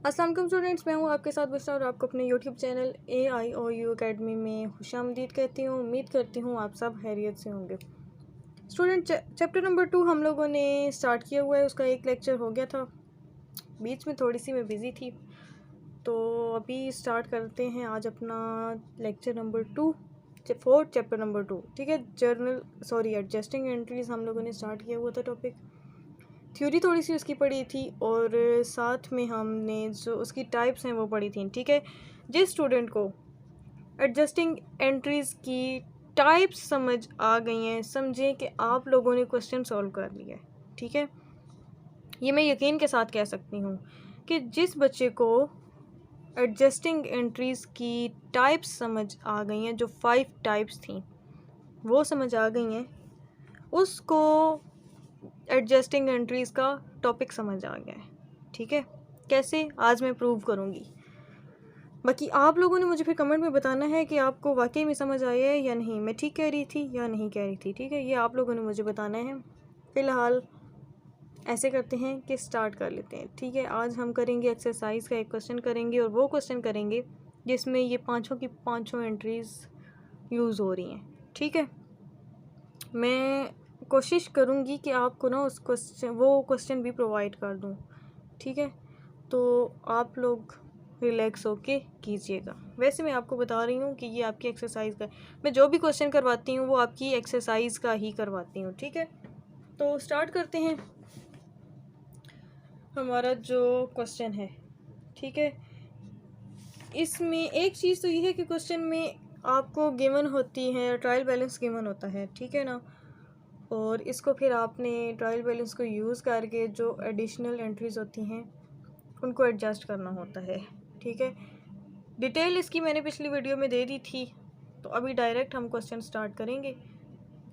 अस्सलाम वालेकुम स्टूडेंट्स, मैं हूं आपके साथ बुशरा और आपको अपने यूट्यूब चैनल AIOU अकेडमी में खुशामदीद कहती हूं। उम्मीद करती हूं आप सब खैरियत से होंगे। स्टूडेंट, चैप्टर नंबर 2 हम लोगों ने स्टार्ट किया हुआ है। उसका एक लेक्चर हो गया था, बीच में थोड़ी सी मैं बिज़ी थी, तो अभी स्टार्ट करते हैं आज अपना lecture number 2 fourth chapter number 2। ठीक है, एडजस्टिंग एंट्रीज हम लोगों ने स्टार्ट किया हुआ था टॉपिक। थ्योरी थोड़ी सी उसकी पढ़ी थी और साथ में हमने जो उसकी टाइप्स हैं वो पढ़ी थी। ठीक है, जिस स्टूडेंट को एडजस्टिंग एंट्रीज़ की टाइप्स समझ आ गई हैं, समझें कि आप लोगों ने क्वेश्चन सॉल्व कर लिया है। ठीक है, ये मैं यकीन के साथ कह सकती हूँ कि जिस बच्चे को एडजस्टिंग एंट्रीज़ की टाइप्स समझ आ गई हैं, जो 5 टाइप्स थी वो समझ आ गई हैं, उसको एडजस्टिंग एंट्रीज़ का टॉपिक समझ आ गया है। ठीक है, कैसे आज मैं प्रूव करूँगी। बाकी आप लोगों ने मुझे फिर कमेंट में बताना है कि आपको वाकई में समझ आया है या नहीं, मैं ठीक कह रही थी या नहीं कह रही थी। ठीक है, ये आप लोगों ने मुझे बताना है। फ़िलहाल ऐसे करते हैं कि स्टार्ट कर लेते हैं। ठीक है, आज हम करेंगे एक्सरसाइज का एक क्वेश्चन करेंगे और वो क्वेश्चन करेंगे जिसमें ये पाँचों की पाँचों एंट्रीज़ यूज़ हो रही हैं। ठीक है, मैं कोशिश करूँगी कि आपको ना वो क्वेश्चन भी प्रोवाइड कर दूँ। ठीक है, तो आप लोग रिलैक्स होके कीजिएगा। वैसे मैं आपको बता रही हूँ कि ये आपकी एक्सरसाइज का, मैं जो भी क्वेश्चन करवाती हूँ वो आपकी एक्सरसाइज का ही करवाती हूँ। ठीक है, तो स्टार्ट करते हैं हमारा जो क्वेश्चन है। ठीक है, इसमें एक चीज़ तो ये है कि क्वेश्चन में आपको गिवन होती है, ट्रायल बैलेंस गिवन होता है। ठीक है ना, और इसको फिर आपने ट्रायल बैलेंस को यूज़ करके जो एडिशनल एंट्रीज़ होती हैं उनको एडजस्ट करना होता है। ठीक है, डिटेल इसकी मैंने पिछली वीडियो में दे दी थी, तो अभी डायरेक्ट हम क्वेश्चन स्टार्ट करेंगे।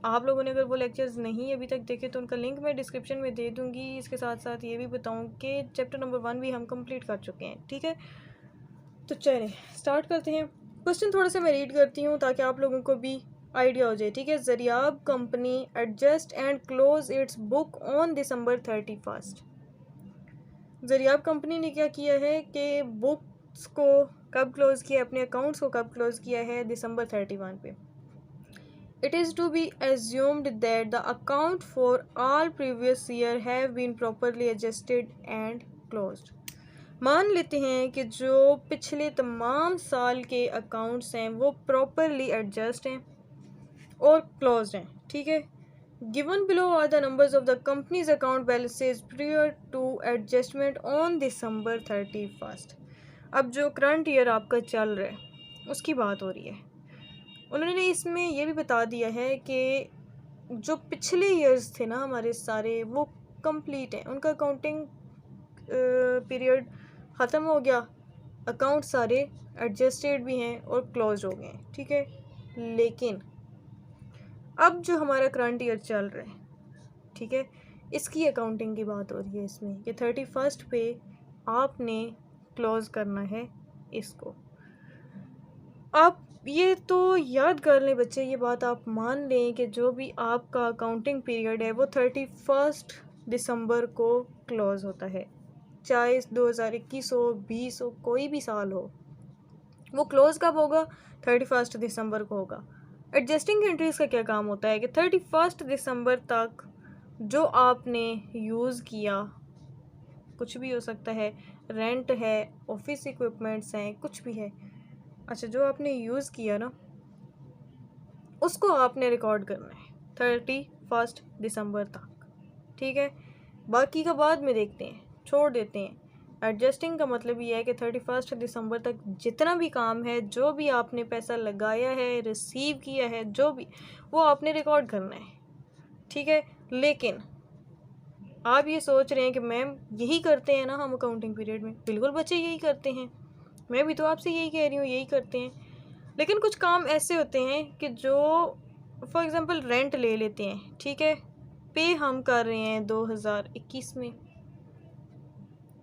आप लोगों ने अगर वो लेक्चर्स नहीं अभी तक देखे तो उनका लिंक मैं डिस्क्रिप्शन में दे दूँगी। इसके साथ साथ ये भी बताऊँ कि चैप्टर नंबर 1 भी हम कंप्लीट कर चुके हैं। ठीक है, तो चलें स्टार्ट करते हैं। क्वेश्चन थोड़ा सा मैं रीड करती हूँ ताकि आप लोगों को भी आइडिया हो जाए। ठीक है, Zaryab company adjust and close its book on December 31। Zaryab company ने क्या किया है कि बुक्स को कब क्लोज़ किया, अपने अकाउंट्स को कब क्लोज़ किया है, दिसंबर 31 पे। It is to be assumed that the account for all previous year have been properly adjusted and closed. मान लेते हैं कि जो पिछले तमाम साल के अकाउंट्स हैं वो प्रॉपरली एडजस्ट हैं और क्लोज्ड हैं। ठीक है, given below are the numbers of the companies account balances prior to adjustment on December 31। अब जो करंट ईयर आपका चल रहा है उसकी बात हो रही है। उन्होंने इसमें यह भी बता दिया है कि जो पिछले ईयर्स थे ना हमारे सारे, वो कंप्लीट हैं, उनका अकाउंटिंग पीरियड ख़त्म हो गया, अकाउंट सारे एडजस्टेड भी हैं और क्लोज हो गए हैं। ठीक है, लेकिन अब जो हमारा करंट ईयर चल रहा है, ठीक है, इसकी अकाउंटिंग की बात हो रही है इसमें कि 31 पे आपने क्लोज करना है इसको। आप ये तो याद कर लें बच्चे, ये बात आप मान लें कि जो भी आपका अकाउंटिंग पीरियड है वो 31 दिसंबर को क्लोज होता है, चाहे 2021 हो, 20 हो, कोई भी साल हो, वो क्लोज कब होगा, 31 दिसंबर को होगा। एडजस्टिंग एंट्रीज का क्या काम होता है कि 31 दिसंबर तक जो आपने यूज़ किया, कुछ भी हो सकता है, रेंट है, ऑफिस इक्विपमेंट्स हैं, कुछ भी है, अच्छा, जो आपने यूज़ किया ना उसको आपने रिकॉर्ड करना है 31 दिसंबर तक। ठीक है, बाकी का बाद में देखते हैं, छोड़ देते हैं। एडजस्टिंग का मतलब ये है कि 31 दिसंबर तक जितना भी काम है, जो भी आपने पैसा लगाया है, रिसीव किया है, जो भी, वो आपने रिकॉर्ड करना है। ठीक है, लेकिन आप ये सोच रहे हैं कि मैम यही करते हैं ना हम अकाउंटिंग पीरियड में। बिल्कुल बच्चे, यही करते हैं, मैं भी तो आपसे यही कह रही हूँ, यही करते हैं। लेकिन कुछ काम ऐसे होते हैं कि जो फॉर एग्ज़ाम्पल रेंट ले लेते हैं, ठीक है, पे हम कर रहे हैं 2021 में,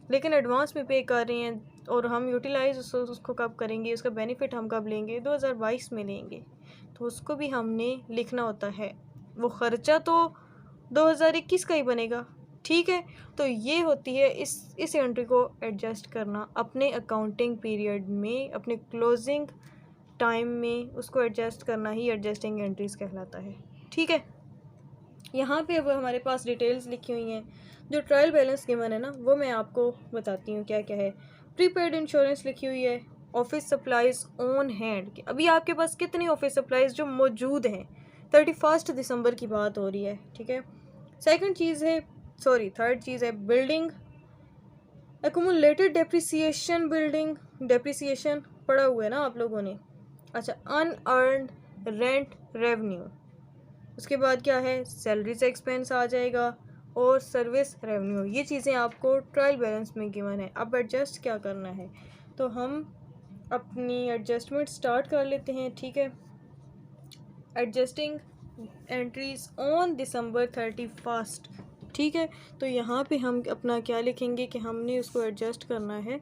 लेकिन एडवांस में पे कर रहे हैं और हम यूटिलाइज उसको कब करेंगे, उसका बेनिफिट हम कब लेंगे, 2022 में लेंगे, तो उसको भी हमने लिखना होता है। वो ख़र्चा तो 2021 का ही बनेगा। ठीक है। तो ये होती है इस एंट्री को एडजस्ट करना अपने अकाउंटिंग पीरियड में, अपने क्लोजिंग टाइम में उसको एडजस्ट करना ही एडजस्टिंग एंट्रीज कहलाता है। ठीक है, यहाँ पे अब हमारे पास डिटेल्स लिखी हुई हैं। जो ट्रायल बैलेंस गिवन है ना वो मैं आपको बताती हूँ क्या क्या है। प्रीपेड इंश्योरेंस लिखी हुई है, ऑफिस सप्लाइज ऑन हैंड। अभी आपके पास कितनी ऑफिस सप्लाइज जो मौजूद हैं, 31 दिसंबर की बात हो रही है। ठीक है, थर्ड चीज़ है building accumulated depreciation. Building depreciation पढ़ा हुआ है ना आप लोगों ने। अच्छा, अनअर्न्ड रेंट रेवेन्यू, उसके बाद क्या है, सैलरीज एक्सपेंस आ जाएगा और सर्विस रेवेन्यू। ये चीज़ें आपको ट्रायल बैलेंस में गिवन है। अब एडजस्ट क्या करना है, तो हम अपनी एडजस्टमेंट स्टार्ट कर लेते हैं। ठीक है, एडजस्टिंग एंट्रीज ऑन दिसंबर 31। ठीक है, तो यहाँ पे हम अपना क्या लिखेंगे कि हमने उसको एडजस्ट करना है।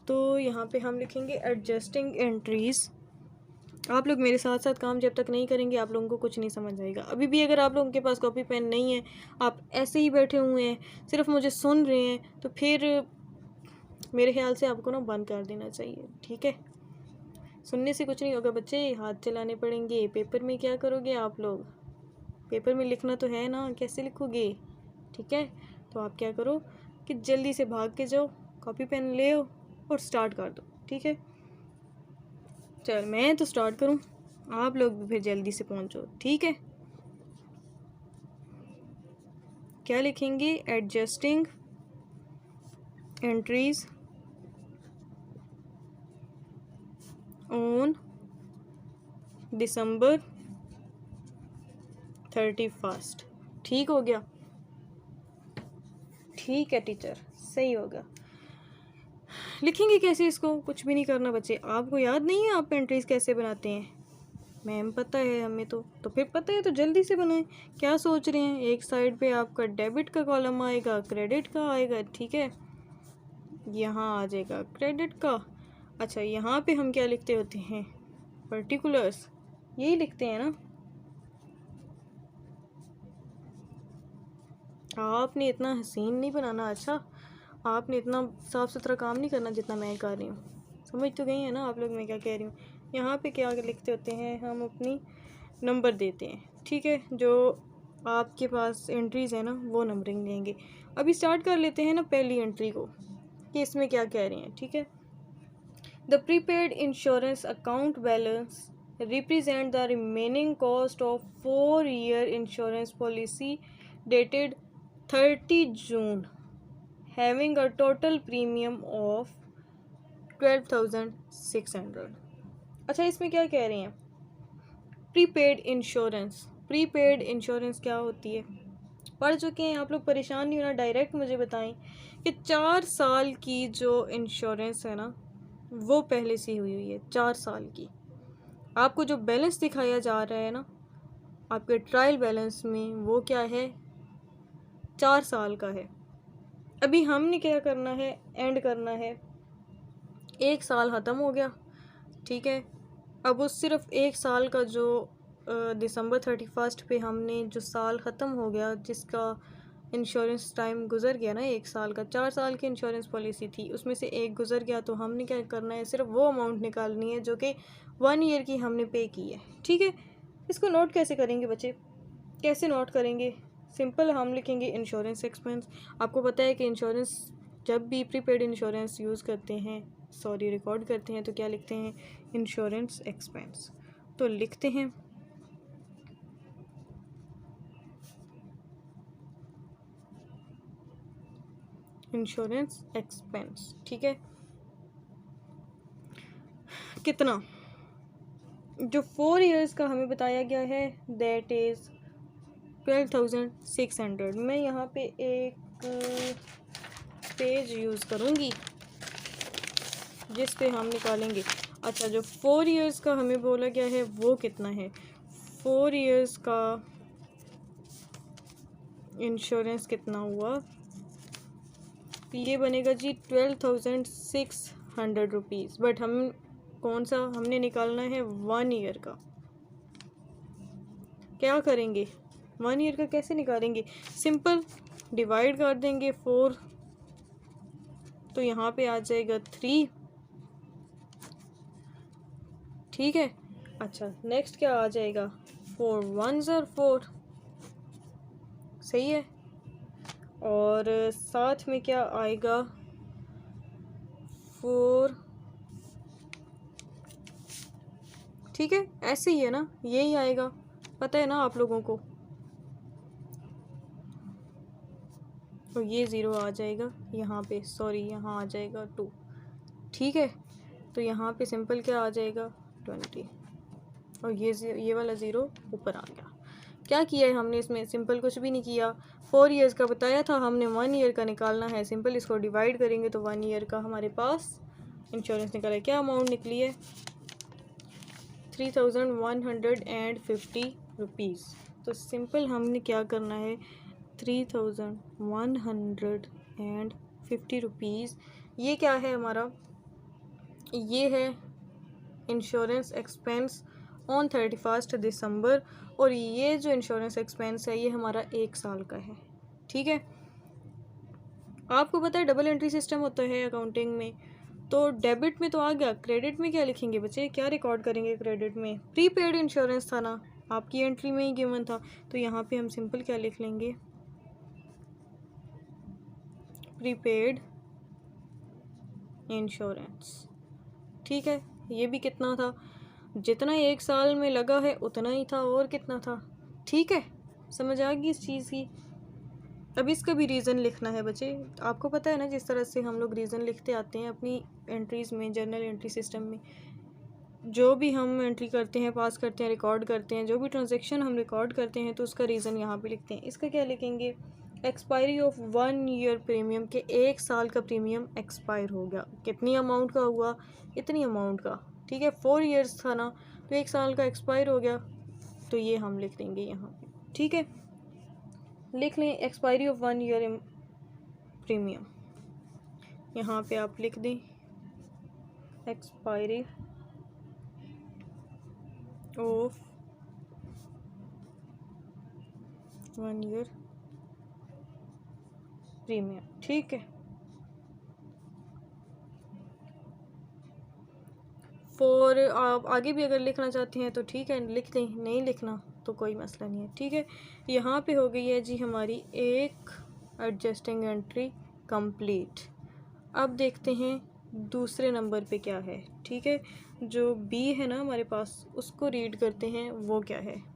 तो यहाँ पे हम लिखेंगे एडजस्टिंग एंट्रीज़। आप लोग मेरे साथ साथ काम जब तक नहीं करेंगे आप लोगों को कुछ नहीं समझ आएगा। अभी भी अगर आप लोगों के पास कॉपी पेन नहीं है, आप ऐसे ही बैठे हुए हैं सिर्फ मुझे सुन रहे हैं, तो फिर मेरे ख्याल से आपको ना बंद कर देना चाहिए। ठीक है, सुनने से कुछ नहीं होगा बच्चे, हाथ चलाने पड़ेंगे। पेपर में क्या करोगे आप लोग, पेपर में लिखना तो है ना, कैसे लिखोगे। ठीक है, तो आप क्या करो कि जल्दी से भाग के जाओ, कॉपी पेन ले आओ और स्टार्ट कर दो। ठीक है, चल मैं तो स्टार्ट करूं, आप लोग भी फिर जल्दी से पहुंचो। ठीक है, क्या लिखेंगे, एडजस्टिंग एंट्रीज ऑन दिसंबर 31। ठीक हो गया, ठीक है टीचर, सही होगा। लिखेंगे कैसे इसको, कुछ भी नहीं करना बच्चे। आपको याद नहीं है आप एंट्रीज कैसे बनाते हैं, मैम पता है हमें तो फिर पता है, तो जल्दी से बनाएं। क्या सोच रहे हैं, एक साइड पे आपका डेबिट का कॉलम आएगा, क्रेडिट का आएगा। ठीक है, यहाँ आ जाएगा क्रेडिट का। अच्छा, यहाँ पे हम क्या लिखते होते हैं, पर्टिकुलर्स, यही लिखते हैं ना। आपने इतना हसीन नहीं बनाना। अच्छा, आपने इतना साफ़ सुथरा काम नहीं करना जितना मैं कर रही हूँ। समझ तो गई है ना आप लोग मैं क्या कह रही हूँ। यहाँ पे क्या लिखते होते हैं, हम अपनी नंबर देते हैं। ठीक है, जो आपके पास एंट्रीज़ है ना वो नंबरिंग देंगे। अभी स्टार्ट कर लेते हैं ना पहली एंट्री को कि इसमें क्या कह रहे हैं। ठीक है, the prepaid insurance account balance represent the remaining cost of 4-year insurance policy dated 30 June having a total premium of 12,600। अच्छा, इसमें क्या कह रहे हैं, प्रीपेड इंश्योरेंस। प्रीपेड इंश्योरेंस क्या होती है, पढ़ चुके हैं आप लोग, परेशान नहीं होना, डायरेक्ट मुझे बताएं कि 4 साल की जो इंश्योरेंस है ना वो पहले से हुई है। 4 साल की आपको जो बैलेंस दिखाया जा रहा है ना आपके ट्रायल बैलेंस में, वो क्या है, 4 साल का है। अभी हमने क्या करना है, एंड करना है। 1 साल ख़त्म हो गया। ठीक है, अब उस सिर्फ 1 साल का जो दिसंबर 31 पे हमने जो साल ख़त्म हो गया, जिसका इंश्योरेंस टाइम गुजर गया ना 1 साल का, 4 साल की इंश्योरेंस पॉलिसी थी, उसमें से एक गुजर गया, तो हमने क्या करना है, सिर्फ वो अमाउंट निकालनी है जो कि 1 ईयर की हमने पे की है। ठीक है, इसको नोट कैसे करेंगे बच्चे, कैसे नोट करेंगे, सिंपल हम लिखेंगे इंश्योरेंस एक्सपेंस। आपको पता है कि इंश्योरेंस जब भी प्रीपेड इंश्योरेंस यूज़ करते हैं, रिकॉर्ड करते हैं, तो क्या लिखते हैं, इंश्योरेंस एक्सपेंस। तो लिखते हैं इंश्योरेंस एक्सपेंस। ठीक है, कितना, जो 4 years का हमें बताया गया है दैट इज़ 12,600। मैं यहाँ पे एक पेज यूज़ करूँगी जिस पे हम निकालेंगे। अच्छा, जो 4 years का हमें बोला गया है वो कितना है, 4 years का इंश्योरेंस कितना हुआ, ये बनेगा जी 12,600 रुपीज़। बट हम कौन सा हमने निकालना है, 1 year का। क्या करेंगे, 1 year का कैसे निकालेंगे, सिंपल डिवाइड कर देंगे 4, तो यहाँ पे आ जाएगा 3। ठीक है। अच्छा, नेक्स्ट क्या आ जाएगा, 4 1s और 4, सही है। और साथ में क्या आएगा, 4, ठीक है, ऐसे ही है ना, यही आएगा, पता है ना आप लोगों को। और ये 0 आ जाएगा यहाँ पे, सॉरी यहाँ आ जाएगा 2। ठीक है, तो यहाँ पे सिंपल क्या आ जाएगा 20, और ये वाला 0 ऊपर आ गया। क्या किया है हमने इसमें, सिंपल कुछ भी नहीं किया। 4 ईयर्स का बताया था हमने, 1 ईयर का निकालना है। सिंपल इसको डिवाइड करेंगे तो 1 ईयर का हमारे पास इंश्योरेंस निकला है। क्या अमाउंट निकली है, 3150 रुपीज़। तो सिंपल हमने क्या करना है, 3150 रुपीज़, ये क्या है हमारा, ये है इंश्योरेंस एक्सपेंस ऑन 31 दिसंबर। और ये जो इंश्योरेंस एक्सपेंस है ये हमारा 1 साल का है। ठीक है, आपको पता है डबल एंट्री सिस्टम होता है अकाउंटिंग में। तो डेबिट में तो आ गया, क्रेडिट में क्या लिखेंगे बच्चे, क्या रिकॉर्ड करेंगे क्रेडिट में, प्रीपेड इंश्योरेंस था ना, आपकी एंट्री में ही गिवन था। तो यहाँ पे हम सिंपल क्या लिख लेंगे, प्रीपेड इंश्योरेंस। ठीक है, ये भी कितना था, जितना 1 साल में लगा है उतना ही था, और कितना था। ठीक है, समझ आ गई इस चीज़ की। अब इसका भी रीज़न लिखना है बच्चे, आपको पता है ना जिस तरह से हम लोग रीज़न लिखते आते हैं अपनी एंट्रीज़ में, जर्नल एंट्री सिस्टम में। जो भी हम एंट्री करते हैं, पास करते हैं, रिकॉर्ड करते हैं, जो भी ट्रांजैक्शन हम रिकॉर्ड करते हैं तो उसका रीज़न यहाँ पे लिखते हैं। इसका क्या लिखेंगे, एक्सपायरी ऑफ 1 ईयर प्रीमियम, के 1 साल का प्रीमियम एक्सपायर हो गया। कितनी अमाउंट का हुआ, इतनी अमाउंट का। ठीक है, 4 ईयर्स था ना, तो 1 साल का एक्सपायर हो गया, तो ये हम लिख देंगे यहाँ पे। ठीक है, लिख लें एक्सपायरी ऑफ 1 ईयर प्रीमियम, यहाँ पे आप लिख दें एक्सपायरी ऑफ 1 ईयर प्रीमियम। ठीक है, 4 आप आगे भी अगर लिखना चाहते हैं तो ठीक है लिख दें, नहीं लिखना तो कोई मसला नहीं है। ठीक है, यहाँ पे हो गई है जी हमारी एक एडजस्टिंग एंट्री कंप्लीट। अब देखते हैं दूसरे नंबर पे क्या है। ठीक है, जो बी है ना हमारे पास, उसको रीड करते हैं, वो क्या है।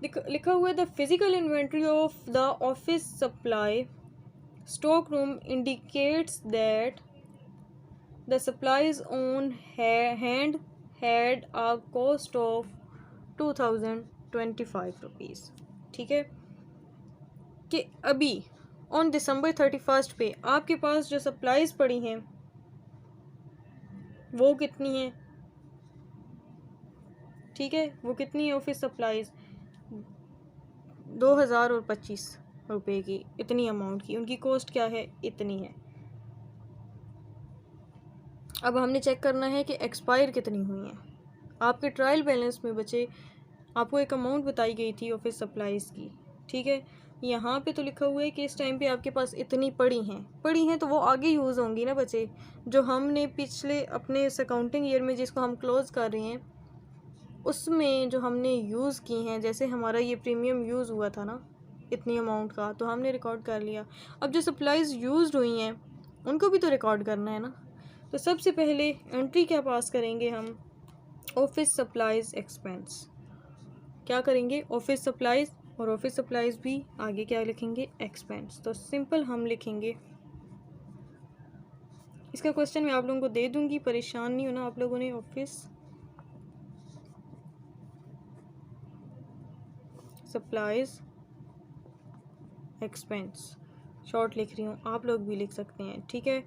लिखा हुआ है the physical inventory of the office supply stock room indicates that the supplies on hand had a cost of 2025 rupees. ठीक है, कि अभी ऑन दिसंबर 31 पे आपके पास जो सप्लाईज पड़ी हैं वो कितनी है। ठीक है, वो कितनी है ऑफिस सप्लाईज, 2025 रुपये की, इतनी अमाउंट की उनकी कॉस्ट क्या है, इतनी है। अब हमने चेक करना है कि एक्सपायर कितनी हुई हैं। आपके ट्रायल बैलेंस में बचे आपको एक अमाउंट बताई गई थी ऑफिस सप्लाईज़ की। ठीक है, यहाँ पे तो लिखा हुआ है कि इस टाइम पे आपके पास इतनी पड़ी हैं तो वो आगे यूज़ होंगी ना बच्चे, जो हमने पिछले अपने इस अकाउंटिंग ईयर में जिसको हम क्लोज़ कर रहे हैं उसमें जो हमने यूज़ की हैं। जैसे हमारा ये प्रीमियम यूज़ हुआ था ना इतनी अमाउंट का, तो हमने रिकॉर्ड कर लिया। अब जो सप्लाईज़ यूज़ हुई हैं उनको भी तो रिकॉर्ड करना है ना। तो सबसे पहले एंट्री क्या पास करेंगे हम, ऑफिस सप्लाईज़ एक्सपेंस। क्या करेंगे, ऑफिस सप्लाईज़, और ऑफिस सप्लाईज़ भी आगे क्या लिखेंगे, एक्सपेंस। तो सिंपल हम लिखेंगे, इसका क्वेश्चन मैं आप लोगों को दे दूंगी, परेशान नहीं होना आप लोगों ने। ऑफिस सप्लाईज़ एक्सपेंस शॉर्ट लिख रही हूँ, आप लोग भी लिख सकते हैं। ठीक है,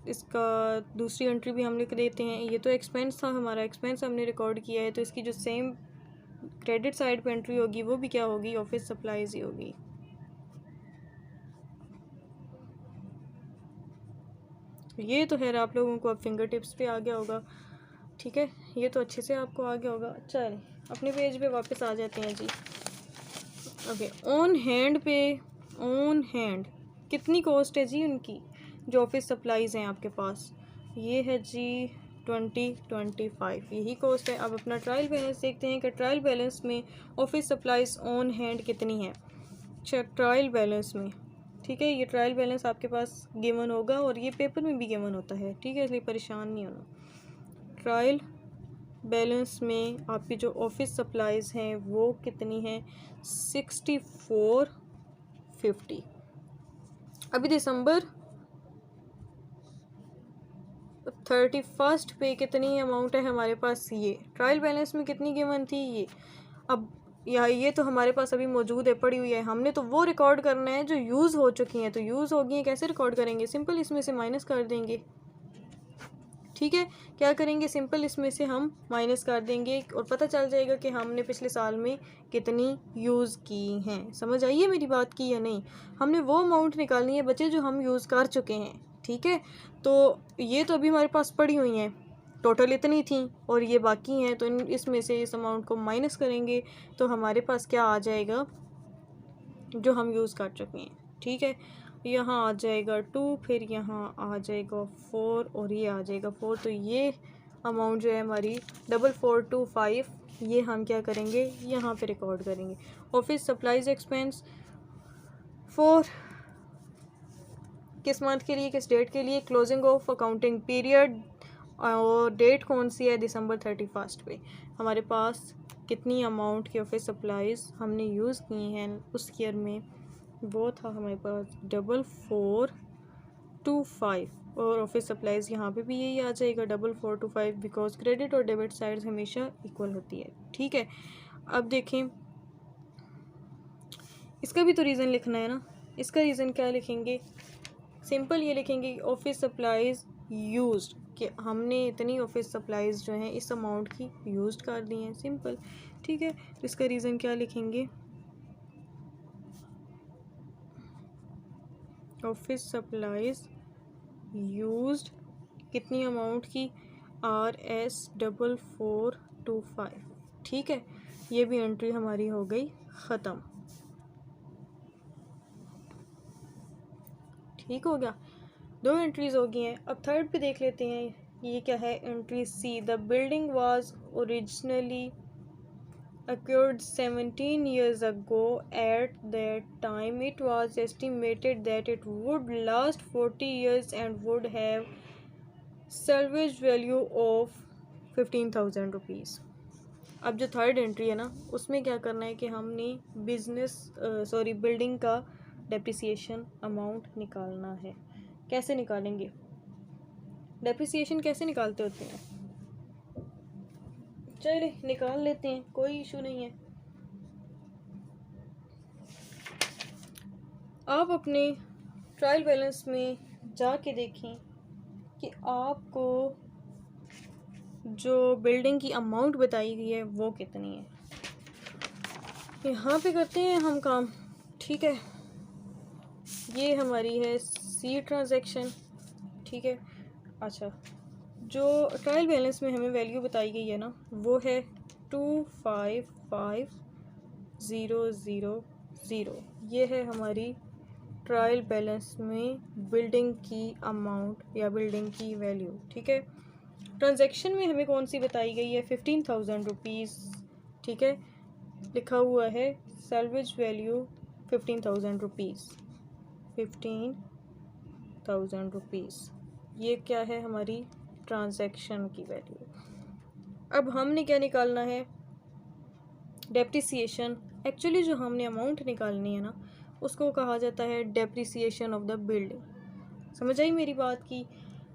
इसका दूसरी एंट्री भी हम लिख देते हैं। ये तो एक्सपेंस था हमारा, एक्सपेंस हमने रिकॉर्ड किया है, तो इसकी जो सेम क्रेडिट साइड पे एंट्री होगी वो भी क्या होगी, ऑफिस सप्लाईज ही होगी। ये तो खैर आप लोगों को अब फिंगर टिप्स पे आ गया होगा। ठीक है, ये तो अच्छे से आपको आ गया होगा। चलिए अपने पेज पे वापस आ जाते हैं जी। ओके, ऑन हैंड पे, ऑन हैंड कितनी कॉस्ट है जी उनकी, जो ऑफिस सप्लाईज़ हैं आपके पास, ये है जी 2025, यही कॉस्ट है। अब अपना ट्रायल बैलेंस देखते हैं कि ट्रायल बैलेंस में ऑफिस सप्लाईज़ ऑन हैंड कितनी है। अच्छा, ट्रायल बैलेंस में, ठीक है, ये ट्रायल बैलेंस आपके पास गिवन होगा और ये पेपर में भी गिवन होता है, ठीक है, इसलिए परेशान नहीं होना। ट्रायल बैलेंस में आपकी जो ऑफिस सप्लाईज़ हैं वो कितनी हैं, 6450। अभी दिसंबर 31 पे कितनी अमाउंट है हमारे पास, ये ट्रायल बैलेंस में कितनी गिवन थी ये। अब ये तो हमारे पास अभी मौजूद है, पड़ी हुई है, हमने तो वो रिकॉर्ड करना है जो यूज़ हो चुकी हैं। तो यूज़ हो गई हैं, कैसे रिकॉर्ड करेंगे, सिंपल इसमें से माइनस कर देंगे, ठीक है। क्या करेंगे, सिंपल इसमें से हम माइनस कर देंगे और पता चल जाएगा कि हमने पिछले साल में कितनी यूज़ की हैं। समझ आई है मेरी बात की या नहीं। हमने वो अमाउंट निकालनी है बच्चे जो हम यूज़ कर चुके हैं, ठीक है। तो ये तो अभी हमारे पास पड़ी हुई हैं, टोटल इतनी थी और ये बाकी हैं, तो इसमें से इस अमाउंट को माइनस करेंगे तो हमारे पास क्या आ जाएगा, जो हम यूज़ कर चुके हैं, ठीक है। यहाँ आ जाएगा 2, फिर यहाँ आ जाएगा 4 और ये आ जाएगा 4। तो ये अमाउंट जो है हमारी 4425, ये हम क्या करेंगे, यहाँ पे रिकॉर्ड करेंगे। ऑफिस सप्लाईज एक्सपेंस फॉर किस मंथ के लिए, किस डेट के लिए, क्लोजिंग ऑफ अकाउंटिंग पीरियड, और डेट कौन सी है, दिसंबर 31 पे। हमारे पास कितनी अमाउंट की ऑफिस सप्लाईज हमने यूज़ की हैं उस ईयर में, वो था हमारे पास 4425। और ऑफिस सप्लाईज़ यहाँ पे भी यही आ जाएगा 4425, बिकॉज क्रेडिट और डेबिट साइड्स हमेशा इक्वल होती है, ठीक है। अब देखें, इसका भी तो रीज़न लिखना है ना। इसका रीज़न क्या लिखेंगे, सिंपल ये लिखेंगे ऑफिस सप्लाईज़ यूज्ड, कि हमने इतनी ऑफिस सप्लाईज़ जो हैं इस अमाउंट की यूज्ड कर दी हैं, सिंपल, ठीक है। तो इसका रीज़न क्या लिखेंगे, ऑफिस सप्लाईज यूज्ड कितनी अमाउंट की, RS4425, ठीक है। ये भी एंट्री हमारी हो गई ख़त्म, ठीक हो गया, 2 एंट्रीज हो गई हैं। अब थर्ड पे देख लेते हैं, ये क्या है, entry C, the building was originally occurred 17 years ago. At that time it was estimated that it would last 40 years and would have salvage value of 15,000 rupees. अब जो थर्ड एंट्री है ना, उसमें क्या करना है कि हमने बिल्डिंग का डेप्रिसिएशन अमाउंट निकालना है। कैसे निकालेंगे, डेप्रिसिएशन कैसे निकालते होते हैं, चलिए निकाल लेते हैं, कोई इशू नहीं है। आप अपने ट्रायल बैलेंस में जाके देखें कि आपको जो बिल्डिंग की अमाउंट बताई गई है वो कितनी है। यहाँ पे करते हैं हम काम, ठीक है। ये हमारी है सी ट्रांजैक्शन, ठीक है। अच्छा, जो ट्रायल बैलेंस में हमें वैल्यू बताई गई है ना, वो है 255000। ये है हमारी ट्रायल बैलेंस में बिल्डिंग की अमाउंट या बिल्डिंग की वैल्यू, ठीक है। ट्रांजैक्शन में हमें कौन सी बताई गई है, 15,000 रुपीज़, ठीक है। लिखा हुआ है सैल्वेज वैल्यू 15,000 रुपीज़, 15,000 रुपीज़, ये क्या है, हमारी ट्रांजैक्शन की वैल्यू। अब हमने क्या निकालना है, डेप्रिसिएशन। एक्चुअली जो हमने अमाउंट निकालनी है ना, उसको कहा जाता है डेप्रिसिएशन ऑफ द बिल्डिंग। समझ आई मेरी बात की,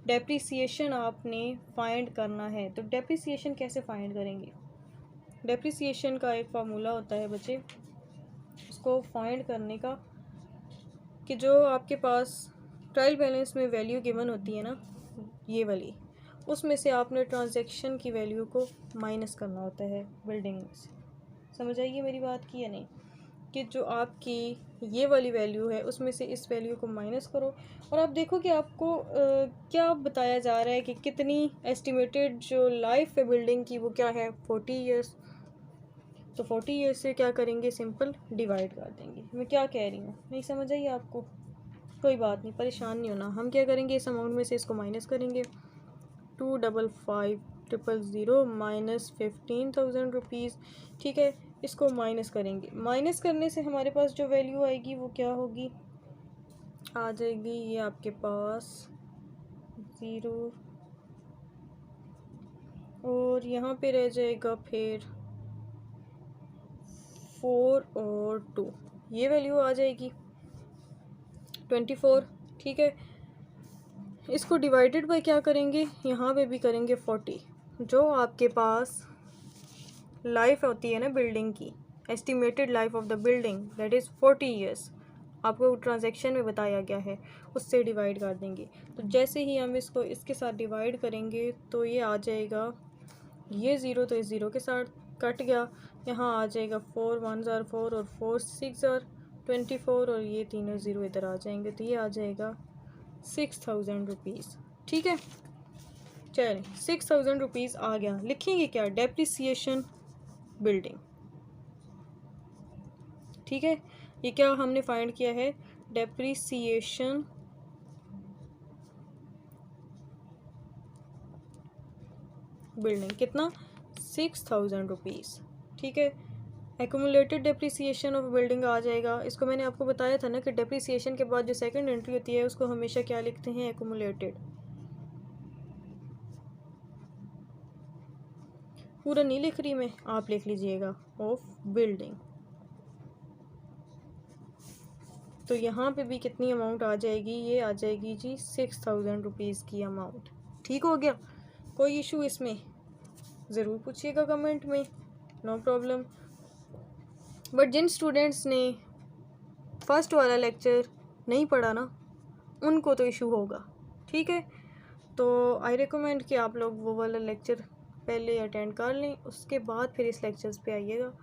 डेप्रिसिएशन आपने फाइंड करना है। तो डेप्रिसिएशन कैसे फाइंड करेंगे, डेप्रिसिएशन का एक फार्मूला होता है बच्चे, उसको फाइंड करने का, कि जो आपके पास ट्रायल बैलेंस में वैल्यू गिवन होती है ना, ये वाली, उसमें से आपने ट्रांजैक्शन की वैल्यू को माइनस करना होता है बिल्डिंग में से। समझ आइए मेरी बात की या नहीं, कि जो आपकी ये वाली वैल्यू है उसमें से इस वैल्यू को माइनस करो और आप देखो कि आपको क्या बताया जा रहा है कि कितनी एस्टिमेटेड जो लाइफ है बिल्डिंग की वो क्या है, 40 ईयर्स। तो 40 ईयर्स से क्या करेंगे, सिंपल डिवाइड कर देंगे। मैं क्या कह रही हूँ, नहीं समझ आई आपको? कोई बात नहीं, परेशान नहीं होना। हम क्या करेंगे, इस अमाउंट में से इसको माइनस करेंगे। 255,000 माइनस 15,000 रुपीज़, ठीक है। इसको माइनस करेंगे। माइनस करने से हमारे पास जो वैल्यू आएगी वो क्या होगी, आ जाएगी ये आपके पास 0, और यहाँ पे रह जाएगा फिर 4 और 2, ये वैल्यू आ जाएगी 24, ठीक है। इसको डिवाइडेड बाय क्या करेंगे, यहाँ पे भी करेंगे 40। जो आपके पास लाइफ होती है ना बिल्डिंग की, estimated life of the building that is 40 years, आपको ट्रांजैक्शन में बताया गया है, उससे डिवाइड कर देंगे। तो जैसे ही हम इसको इसके साथ डिवाइड करेंगे तो ये आ जाएगा, ये ज़ीरो तो इस ज़ीरो के साथ कट गया, यहाँ आ जाएगा 4 1 ज़ार 4 और 4 6 ज़ार 24, और ये तीनों ज़ीरो इधर आ जाएंगे, तो ये आ जाएगा 6,000 रुपीज़, ठीक है। चलिए 6,000 रुपीज़ आ गया। लिखेंगे क्या, डेप्रिसिएशन बिल्डिंग, ठीक है। ये क्या हमने फाइंड किया है, डेप्रिसिएशन बिल्डिंग, कितना, 6,000 रुपीज़, ठीक है। एक्यूमुलेटेड डेप्रिसिएशन ऑफ बिल्डिंग आ जाएगा। इसको मैंने आपको बताया था ना कि डेप्रिसिएशन के बाद जो सेकंड एंट्री होती है उसको हमेशा क्या लिखते हैं, एक्यूमुलेटेड। पूरा नहीं लिख रही मैं, आप लिख लीजिएगा, ऑफ बिल्डिंग। तो यहाँ पे भी कितनी अमाउंट आ जाएगी, ये आ जाएगी जी 6,000 रुपीज़ की अमाउंट, ठीक हो गया। कोई इशू इसमें ज़रूर पूछिएगा कमेंट में, नो प्रॉब्लम। बट जिन स्टूडेंट्स ने फर्स्ट वाला लेक्चर नहीं पढ़ा ना, उनको तो इशू होगा, ठीक है। तो आई रिकमेंड कि आप लोग वो वाला लेक्चर पहले अटेंड कर लें, उसके बाद फिर इस लेक्चर्स पे आइएगा,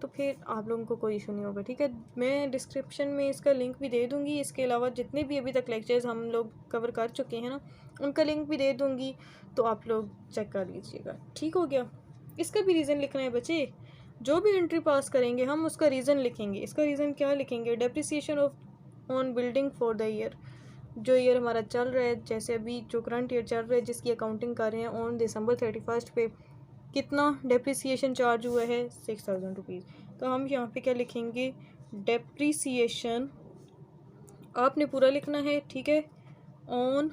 तो फिर आप लोगों को कोई इशू नहीं होगा, ठीक है। मैं डिस्क्रिप्शन में इसका लिंक भी दे दूँगी, इसके अलावा जितने भी अभी तक लेक्चर्स हम लोग कवर कर चुके हैं ना, उनका लिंक भी दे दूँगी, तो आप लोग चेक कर लीजिएगा, ठीक हो गया। इसका भी रीज़न लिखना है बच्चे, जो भी एंट्री पास करेंगे हम उसका रीज़न लिखेंगे। इसका रीज़न क्या लिखेंगे, depreciation of on building for the year, जो ईयर हमारा चल रहा है, जैसे अभी जो करंट ईयर चल रहा है जिसकी अकाउंटिंग कर रहे हैं, ऑन दिसंबर 31 पे कितना डेप्रिसिएशन चार्ज हुआ है, 6,000 रुपीज़। तो हम यहाँ पे क्या लिखेंगे, डेप्रिसिएशन, आपने पूरा लिखना है, ठीक है, on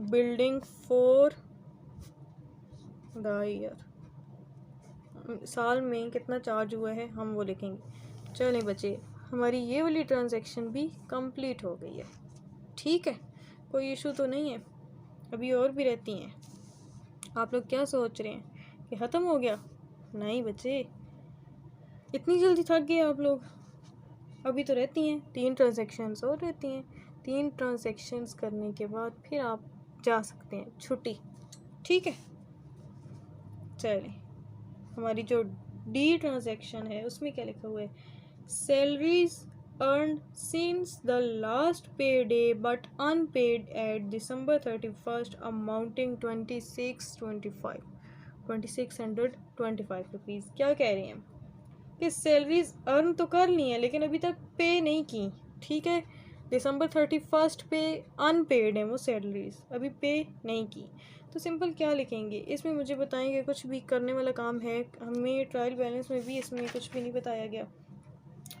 building for the year, साल में कितना चार्ज हुआ है हम वो लिखेंगे। चलें बच्चे, हमारी ये वाली ट्रांजैक्शन भी कंप्लीट हो गई है, ठीक है। कोई इशू तो नहीं है, अभी और भी रहती हैं। आप लोग क्या सोच रहे हैं कि ख़त्म हो गया, नहीं बच्चे, इतनी जल्दी थक गए आप लोग, अभी तो रहती हैं 3 ट्रांजैक्शंस और रहती हैं। 3 ट्रांजैक्शंस करने के बाद फिर आप जा सकते हैं छुट्टी, ठीक है। चलें, हमारी जो डी ट्रांजैक्शन है उसमें क्या लिखा हुआ है, salaries earned since the last pay day but unpaid at December 31 amounting 2625 rupees. क्या कह रहे हैं कि सैलरीज अर्न तो कर ली हैं लेकिन अभी तक पे नहीं की, ठीक है। दिसंबर 31 पे अनपेड है वो सैलरीज, अभी पे नहीं की। तो सिंपल क्या लिखेंगे, इसमें मुझे बताएंगे कुछ भी करने वाला काम है, हमें ट्रायल बैलेंस में भी इसमें कुछ भी नहीं बताया गया।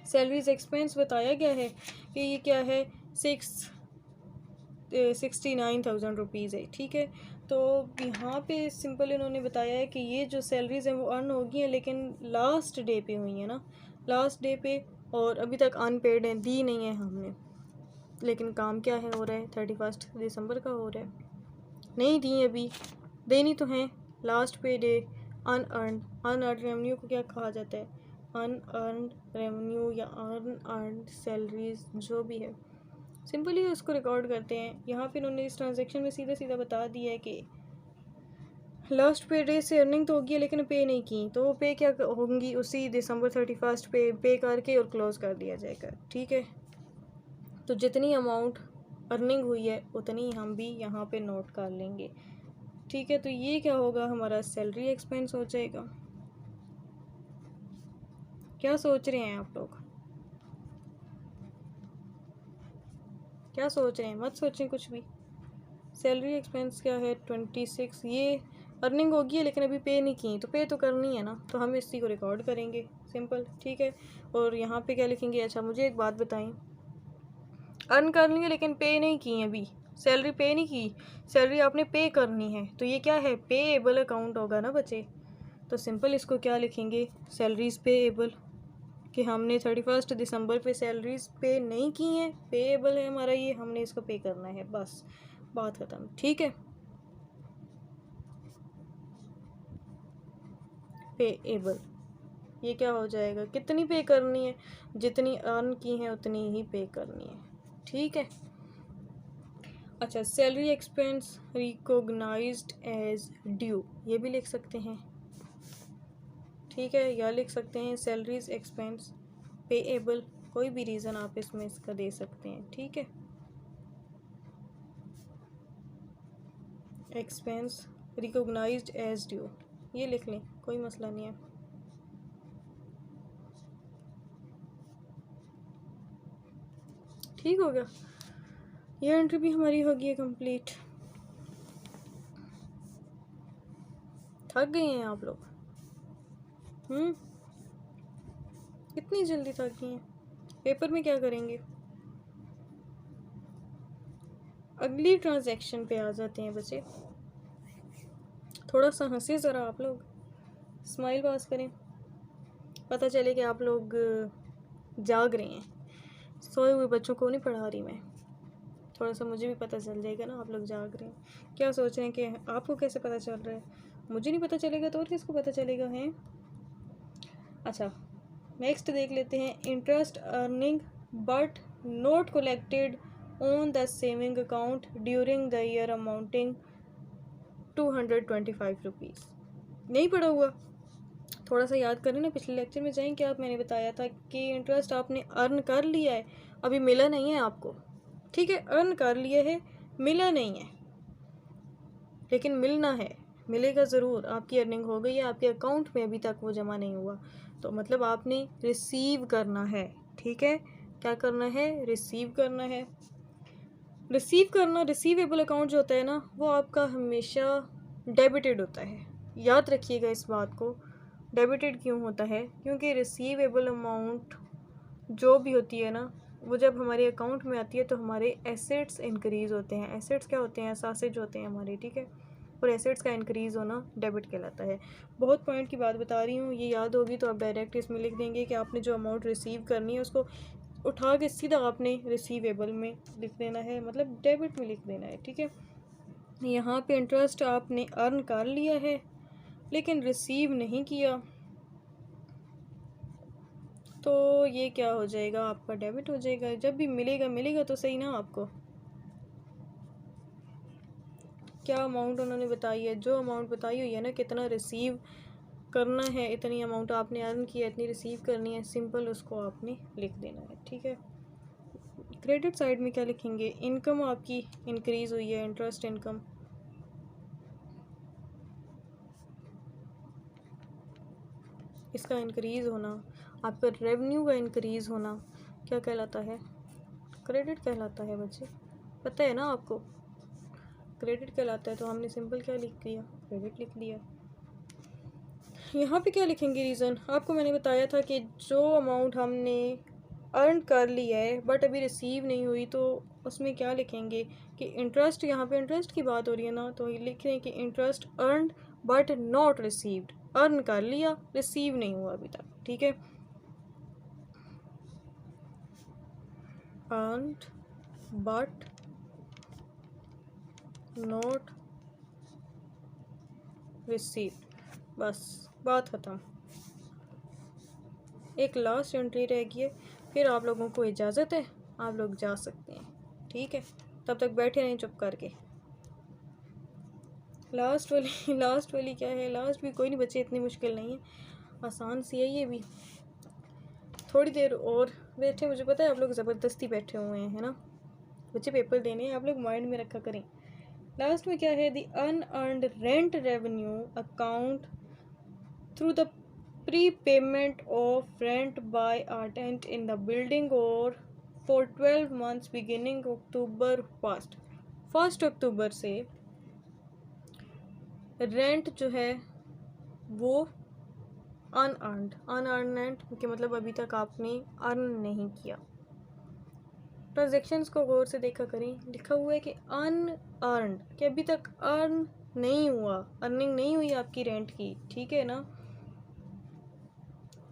सैलरीज एक्सपेंस बताया गया है कि ये क्या है, 69,000 रुपीज़ है, ठीक है। तो यहाँ पे सिंपल इन्होंने बताया है कि ये जो सैलरीज़ हैं वो अर्न हो गई हैं लेकिन लास्ट डे पे हुई हैं ना, लास्ट डे पे, और अभी तक अनपेड हैं, दी नहीं है हमने। लेकिन काम क्या है हो रहा है, 31 दिसंबर का हो रहा है, नहीं दी अभी, देनी तो हैं। Last pay day unearned, unearned revenue को क्या कहा जाता है, अनअर्नड रेवेन्यू या अनअर्नड सैलरीज जो भी है, सिंपली उसको रिकॉर्ड करते हैं। यहाँ पे उन्होंने इस ट्रांजैक्शन में सीधा सीधा बता दिया है कि लास्ट पे डे से अर्निंग तो होगी लेकिन पे नहीं की, तो वो पे क्या होंगी, उसी दिसंबर 31 पे करके और क्लोज़ कर दिया जाएगा, ठीक है। तो जितनी अमाउंट अर्निंग हुई है उतनी हम भी यहाँ पे नोट कर लेंगे, ठीक है। तो ये क्या होगा, हमारा सैलरी एक्सपेंस हो जाएगा। क्या सोच रहे हैं आप लोग? क्या सोच रहे हैं? मत सोचें कुछ भी। सैलरी एक्सपेंस क्या है? 26। ये अर्निंग होगी है लेकिन अभी पे नहीं की, तो पे तो करनी है ना, तो हम इसी को रिकॉर्ड करेंगे, सिंपल, ठीक है। और यहाँ पे क्या लिखेंगे? अच्छा मुझे एक बात बताएं, अर्न कर ली है लेकिन पे नहीं की है, अभी सैलरी पे नहीं की, सैलरी आपने पे करनी है, तो ये क्या है? पेएबल अकाउंट होगा ना बच्चे। तो सिंपल इसको क्या लिखेंगे? सैलरीज पेएबल, कि हमने 31 दिसंबर पे सैलरीज पे नहीं की हैं, पेएबल है हमारा ये, हमने इसको पे करना है, बस बात ख़त्म, ठीक है। पेएबल, ये क्या हो जाएगा? कितनी पे करनी है? जितनी अर्न की है उतनी ही पे करनी है, ठीक है। अच्छा, salary expense recognised as due, ये भी लिख सकते हैं, ठीक है, या लिख सकते हैं सैलरीज एक्सपेंस पेएबल, कोई भी रीज़न आप इसमें इसका दे सकते हैं, ठीक है। एक्सपेंस रिकॉग्नाइज्ड एज ड्यू, ये लिख लें, कोई मसला नहीं है। ठीक हो गया, ये एंट्री भी हमारी होगी कंप्लीट। थक गए हैं आप लोग? कितनी जल्दी थक गई हैं? पेपर में क्या करेंगे? अगली ट्रांजैक्शन पे आ जाते हैं बच्चे। थोड़ा सा हंसे ज़रा आप लोग, स्माइल पास करें, पता चले कि आप लोग जाग रहे हैं। सोए हुए बच्चों को नहीं पढ़ा रही मैं, थोड़ा सा मुझे भी पता चल जाएगा ना आप लोग जाग रहे हैं। क्या सोच रहे हैं कि आपको कैसे पता चल रहा है? मुझे नहीं पता चलेगा तो और किसको पता चलेगा हैं? अच्छा, नेक्स्ट देख लेते हैं। Interest earning but not collected on the saving account during the year amounting 225 rupees. नहीं पढ़ा हुआ? थोड़ा सा याद करें ना, पिछले लेक्चर में जाएं, क्या मैंने बताया था कि इंटरेस्ट आपने अर्न कर लिया है, अभी मिला नहीं है आपको, ठीक है, अर्न कर लिया है, मिला नहीं है, लेकिन मिलना है, मिलेगा ज़रूर। आपकी अर्निंग हो गई है, आपके अकाउंट में अभी तक वो जमा नहीं हुआ, तो मतलब आपने रिसीव करना है, ठीक है। क्या करना है? रिसीव करना है। रिसीव करना, रिसीवेबल अकाउंट जो होता है ना, वो आपका हमेशा डेबिटेड होता है, याद रखिएगा इस बात को। डेबिटेड क्यों होता है? क्योंकि रिसीवेबल अमाउंट जो भी होती है ना, वो जब हमारे अकाउंट में आती है तो हमारे एसेट्स इंक्रीज़ होते हैं। एसेट्स क्या होते हैं? असासेज होते हैं हमारे, ठीक है। और एसेट्स का इंक्रीज़ होना डेबिट कहलाता है। बहुत पॉइंट की बात बता रही हूँ, ये याद होगी तो आप डायरेक्ट इसमें लिख देंगे कि आपने जो अमाउंट रिसीव करनी है उसको उठा के सीधा आपने रिसीवेबल में लिख देना है, मतलब डेबिट में लिख देना है, ठीक है। यहाँ पे इंटरेस्ट आपने अर्न कर लिया है लेकिन रिसीव नहीं किया, तो ये क्या हो जाएगा? आपका डेबिट हो जाएगा। जब भी मिलेगा, मिलेगा तो सही ना आपको। क्या अमाउंट उन्होंने बताई है? जो अमाउंट बताई हुई है ना, कितना रिसीव करना है, इतनी अमाउंट आपने अर्न किया, इतनी रिसीव करनी है, सिंपल उसको आपने लिख देना है, ठीक है। क्रेडिट साइड में क्या लिखेंगे? इनकम आपकी इंक्रीज़ हुई है, इंटरेस्ट इनकम, इसका इंक्रीज़ होना, आपका रेवेन्यू का इंक्रीज़ होना क्या कहलाता है? क्रेडिट कहलाता है बच्चे, पता है ना आपको, क्रेडिट कहलाता है। तो हमने सिंपल क्या लिख दिया? क्रेडिट लिख दिया। यहाँ पे क्या लिखेंगे? रीज़न आपको मैंने बताया था कि जो अमाउंट हमने अर्न कर लिया है बट अभी रिसीव नहीं हुई, तो उसमें क्या लिखेंगे कि इंटरेस्ट, यहाँ पे इंटरेस्ट की बात हो रही है ना, तो ये लिख रहे हैं कि interest earned but not received, earn कर लिया, रिसीव नहीं हुआ अभी तक, ठीक है। अर्नड बट नॉट रिसीव्ड, बस बात ख़त्म। एक लास्ट एंट्री रह गई है, फिर आप लोगों को इजाज़त है, आप लोग जा सकते हैं, ठीक है। तब तक बैठे रहें चुप करके। लास्ट वाली क्या है? लास्ट भी कोई नहीं बच्चे, इतनी मुश्किल नहीं है, आसान सी है ये भी। थोड़ी देर और बैठे, मुझे पता है आप लोग ज़बरदस्ती बैठे हुए हैं, है ना बच्चे, पेपर देने हैं, आप लोग माइंड में रखा करें। लास्ट में क्या है? The unearned rent revenue account through the prepayment of rent by a tenant in the building और फॉर 12 मंथ्स बिगिनिंग अक्टूबर 1 अक्टूबर से रेंट जो है वो अनअर्नड रेंट के मतलब अभी तक आपने अर्न नहीं किया। ट्रांजेक्शन्स को गौर से देखा करें, लिखा हुआ है कि अनअर्नड, कि अभी तक अर्न नहीं हुआ, अर्निंग नहीं हुई आपकी रेंट की, ठीक है ना।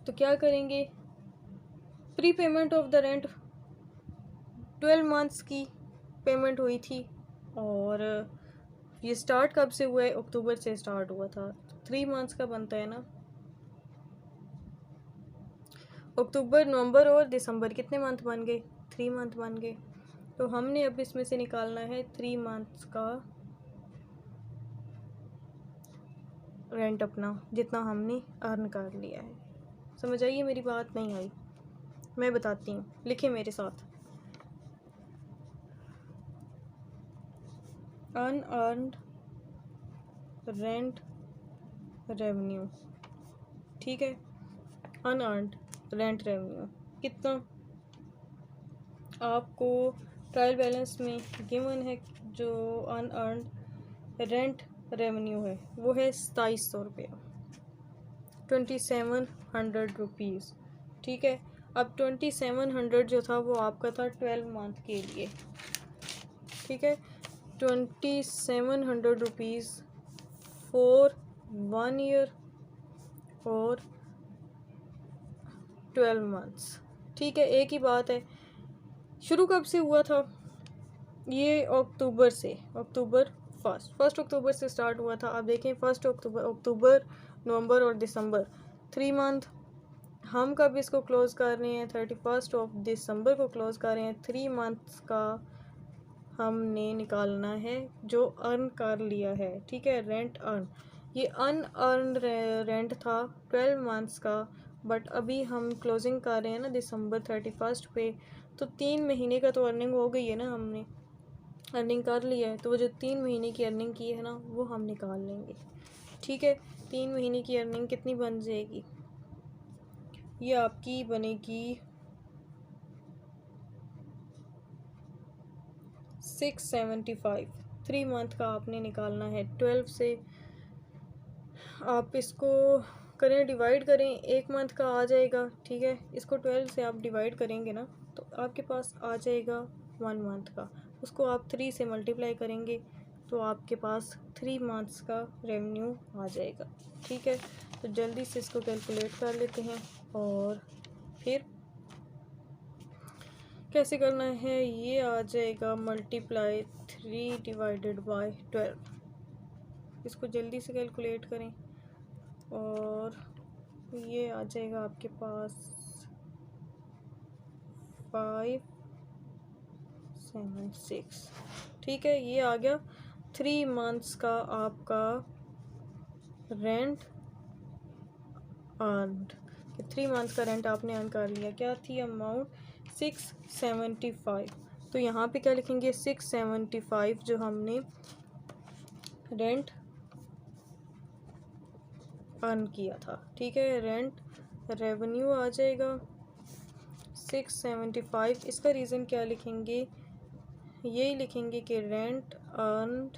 तो क्या करेंगे, pre payment of the rent 12 months की पेमेंट हुई थी और ये स्टार्ट कब से हुआ है, अक्टूबर से स्टार्ट हुआ था, 3 मंथ्स का बनता है ना। अक्टूबर, नवंबर और दिसंबर कितने मंथ बन गए, 3 मंथ बन गए। तो हमने अब इसमें से निकालना है 3 मंथ्स का रेंट अपना, जितना हमने अर्न कर लिया है। समझ आइए मेरी बात, नहीं आई मैं बताती हूँ, लिखे मेरे साथ। अनअर्नड रेंट रेवेन्यू, ठीक है, अनअर्नड रेंट रेवेन्यू कितना आपको ट्रायल बैलेंस में गिवन है। जो अनअर्नड रेंट रेवेन्यू है वो है 2700 रुपया, 2700 रुपीज़, ठीक है। अब 2700 जो था वो आपका था 12 मंथ के लिए, ठीक है। 2700 रुपीज़ फॉर 1 ईयर और 12 मंथ्स, ठीक है। एक ही बात है, शुरू कब से हुआ था, ये अक्टूबर से, अक्टूबर 1 अक्टूबर से स्टार्ट हुआ था। अब देखें 1 अक्टूबर, नवंबर और दिसंबर 3 मंथ। हम कब इसको क्लोज कर रहे हैं, 31 दिसंबर को क्लोज कर रहे हैं। 3 मंथ्स का हमने निकालना है जो अर्न कर लिया है, ठीक है, रेंट अर्न। ये अनअर्न रेंट था 12 मंथ्स का, बट अभी हम क्लोजिंग कर रहे हैं ना दिसंबर 31 पे, तो 3 महीने का तो अर्निंग हो गई है ना, हमने अर्निंग कर लिया है। तो वो जो 3 महीने की अर्निंग की है ना वो हम निकाल लेंगे, ठीक है। 3 महीने की अर्निंग कितनी बन जाएगी, ये आपकी बनेगी 675। 3 मंथ का आपने निकालना है, 12 से आप इसको करें, डिवाइड करें, 1 मंथ का आ जाएगा, ठीक है। इसको 12 से आप डिवाइड करेंगे ना तो आपके पास आ जाएगा 1 मंथ का। उसको आप 3 से मल्टीप्लाई करेंगे तो आपके पास 3 मंथ्स का रेवेन्यू आ जाएगा, ठीक है। तो जल्दी से इसको कैलकुलेट कर लेते हैं और फिर कैसे करना है। ये आ जाएगा मल्टीप्लाई 3 डिवाइडेड बाय 12। इसको जल्दी से कैलकुलेट करें और ये आ जाएगा आपके पास 576, ठीक है। ये आ गया 3 मंथ्स का आपका रेंट अर्नड, 3 मंथ्स का रेंट आपने अर्न कर लिया। क्या थी अमाउंट, 675। तो यहाँ पे क्या लिखेंगे, 675 जो हमने रेंट अर्न किया था, ठीक है। रेंट रेवेन्यू आ जाएगा 675। इसका रीज़न क्या लिखेंगे, यही लिखेंगे कि रेंट अर्नड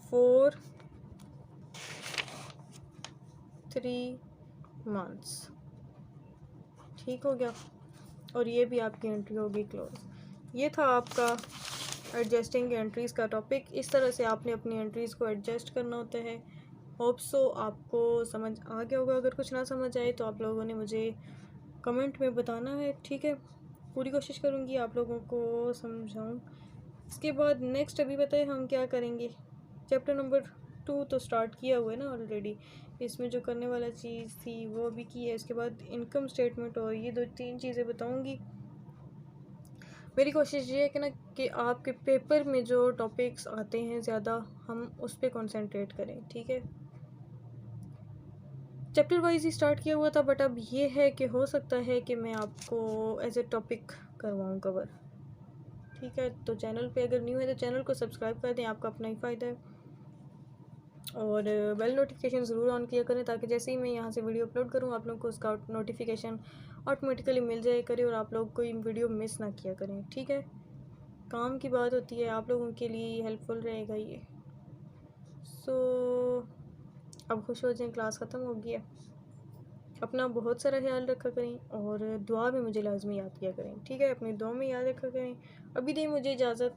फॉर 3 मंथ्स, ठीक हो गया। और ये भी आपकी एंट्री होगी क्लोज। ये था आपका एडजस्टिंग एंट्रीज़ का टॉपिक। इस तरह से आपने अपनी एंट्रीज़ को एडजस्ट करना होता है। होप सो आपको समझ आ गया होगा। अगर कुछ ना समझ आए तो आप लोगों ने मुझे कमेंट में बताना है, ठीक है। पूरी कोशिश करूँगी आप लोगों को समझाऊँ। इसके बाद नेक्स्ट अभी बताएं हम क्या करेंगे। चैप्टर नंबर 2 तो स्टार्ट किया हुआ है ना ऑलरेडी, इसमें जो करने वाला चीज़ थी वो अभी की है। उसके बाद इनकम स्टेटमेंट और ये 2-3 चीज़ें बताऊँगी। मेरी कोशिश ये है कि ना कि आपके पेपर में जो टॉपिक्स आते हैं ज़्यादा हम उस पर कॉन्सेंट्रेट करें, ठीक है। चैप्टर वाइज ही स्टार्ट किया हुआ था, बट अब ये है कि हो सकता है कि मैं आपको एज ए टॉपिक करवाऊँ कवर, ठीक है। तो चैनल पे अगर न्यू है तो चैनल को सब्सक्राइब कर दें, आपका अपना ही फ़ायदा है। और बेल नोटिफिकेशन ज़रूर ऑन किया करें, ताकि जैसे ही मैं यहाँ से वीडियो अपलोड करूँ आप लोग को उसका नोटिफिकेशन ऑटोमेटिकली मिल जाया करे और आप लोग कोई वीडियो मिस ना किया करें। ठीक है, काम की बात होती है, आप लोगों के लिए हेल्पफुल रहेगा ये। अब खुश हो जाएं, क्लास ख़त्म हो गई है। अपना बहुत सारा ख्याल रखा करें और दुआ में मुझे लाजमी याद किया करें। ठीक है, अपनी दुआ में याद रखा करें। अभी दें मुझे इजाज़त।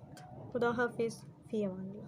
खुदा हाफिज़, फ़ी अमान।